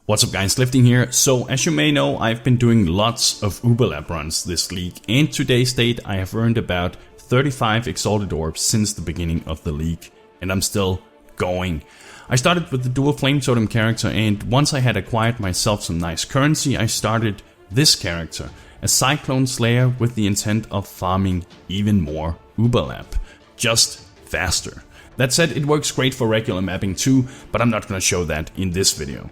What's up guys, Lifting here. So as you may know, I've been doing lots of overlap runs this league, and today's date I have earned about 35 Exalted Orbs since the beginning of the league, and I'm still going. I started with the dual Flame Totem character, and once I had acquired myself some nice currency, I started this character, a Cyclone Slayer, with the intent of farming even more overlap, just faster. That said, it works great for regular mapping too, but I'm not gonna show that in this video.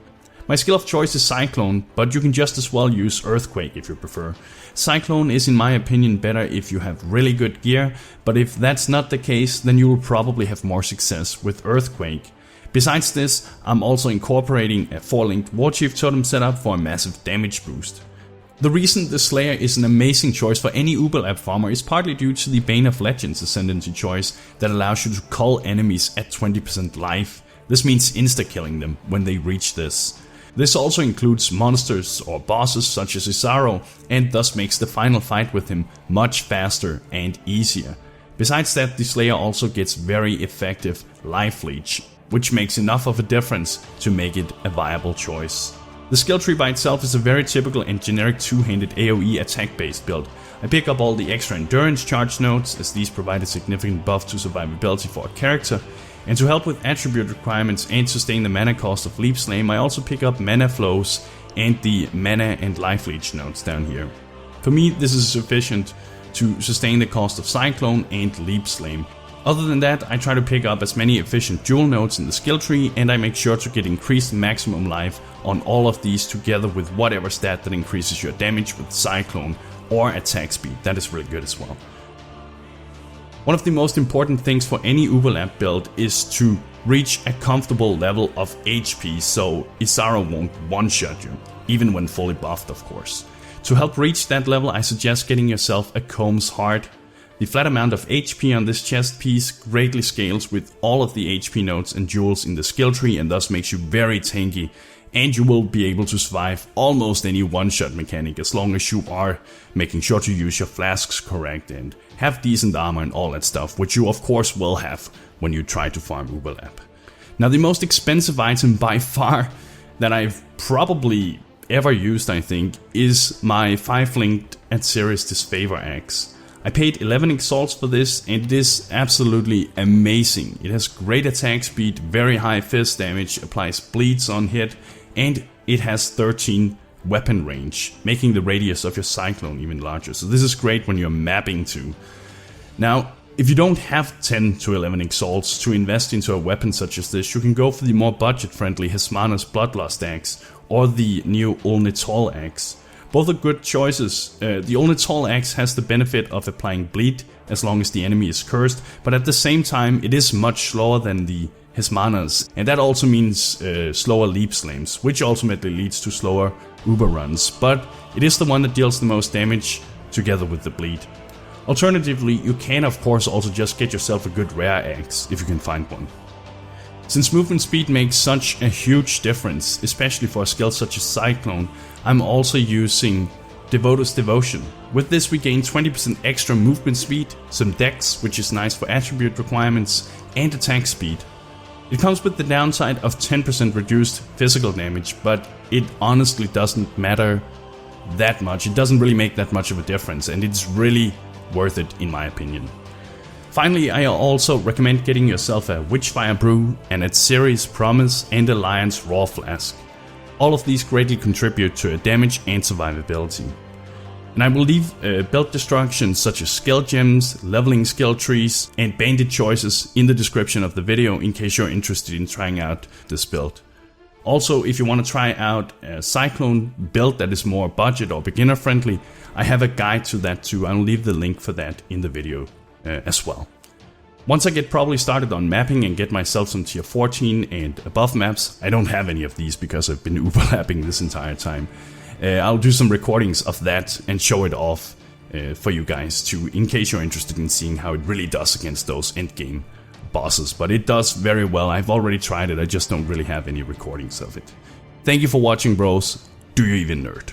My skill of choice is Cyclone, but you can just as well use Earthquake if you prefer. Cyclone is in my opinion better if you have really good gear, but if that's not the case, then you will probably have more success with Earthquake. Besides this, I'm also incorporating a 4-linked Warchief Totem setup for a massive damage boost. The reason the Slayer is an amazing choice for any overlap farmer is partly due to the Bane of Legends Ascendancy choice that allows you to cull enemies at 20% life. This means insta-killing them when they reach this. This also includes monsters or bosses such as Atziri, and thus makes the final fight with him much faster and easier. Besides that, the Slayer also gets very effective life leech, which makes enough of a difference to make it a viable choice. The skill tree by itself is a very typical and generic two-handed AoE attack-based build. I pick up all the extra endurance charge nodes, as these provide a significant buff to survivability for a character. And to help with attribute requirements and sustain the mana cost of Leap Slame, I also pick up mana flows and the mana and life leech nodes down here. For me, this is sufficient to sustain the cost of Cyclone and Leap Slame. Other than that, I try to pick up as many efficient dual nodes in the skill tree, and I make sure to get increased maximum life on all of these together with whatever stat that increases your damage with Cyclone or attack speed. That is really good as well. One of the most important things for any overlap build is to reach a comfortable level of HP so Atziri won't one-shot you, even when fully buffed of course. To help reach that level, I suggest getting yourself a Kaom's Heart. The flat amount of HP on this chest piece greatly scales with all of the HP nodes and jewels in the skill tree, and thus makes you very tanky, and you will be able to survive almost any one-shot mechanic as long as you are making sure to use your flasks correct and have decent armor and all that stuff, which you of course will have when you try to farm overlap. Now, the most expensive item by far that I've probably ever used, I think, is my 5-linked Atziri's Disfavour axe. I paid 11 exalts for this, and it is absolutely amazing. It has great attack speed, very high fist damage, applies bleeds on hit, and it has 13 weapon range, making the radius of your Cyclone even larger. So this is great when you're mapping too. Now, if you don't have 10 to 11 exalts to invest into a weapon such as this, you can go for the more budget-friendly Hezmana's Bloodlust axe or the new Uul-Netol axe. Both are good choices. The Uul-Netol axe has the benefit of applying bleed as long as the enemy is cursed, but at the same time it is much slower than the Hezmana's, and that also means slower leap slames, which ultimately leads to slower uber runs, but it is the one that deals the most damage together with the bleed. Alternatively, you can of course also just get yourself a good rare axe if you can find one. Since movement speed makes such a huge difference, especially for a skill such as Cyclone, I'm also using Devoto's Devotion. With this we gain 20% extra movement speed, some dex, which is nice for attribute requirements, and attack speed. It comes with the downside of 10% reduced physical damage, but it honestly doesn't matter that much. It doesn't really make that much of a difference, and it's really worth it in my opinion. Finally, I also recommend getting yourself a Witchfire Brew, an Atziri's Promise, and a Lion's Raw Flask. All of these greatly contribute to damage and survivability. And I will leave build destructions such as skill gems, leveling skill trees, and bandit choices in the description of the video in case you're interested in trying out this build. Also, if you want to try out a Cyclone build that is more budget or beginner friendly, I have a guide to that too. I'll leave the link for that in the video as well. Once I get properly started on mapping and get myself some tier 14 and above maps, I don't have any of these because I've been overlapping this entire time. I'll do some recordings of that and show it off for you guys too, in case you're interested in seeing how it really does against those endgame bosses. But it does very well. I've already tried it, I just don't really have any recordings of it. Thank you for watching, bros. Do you even nerd?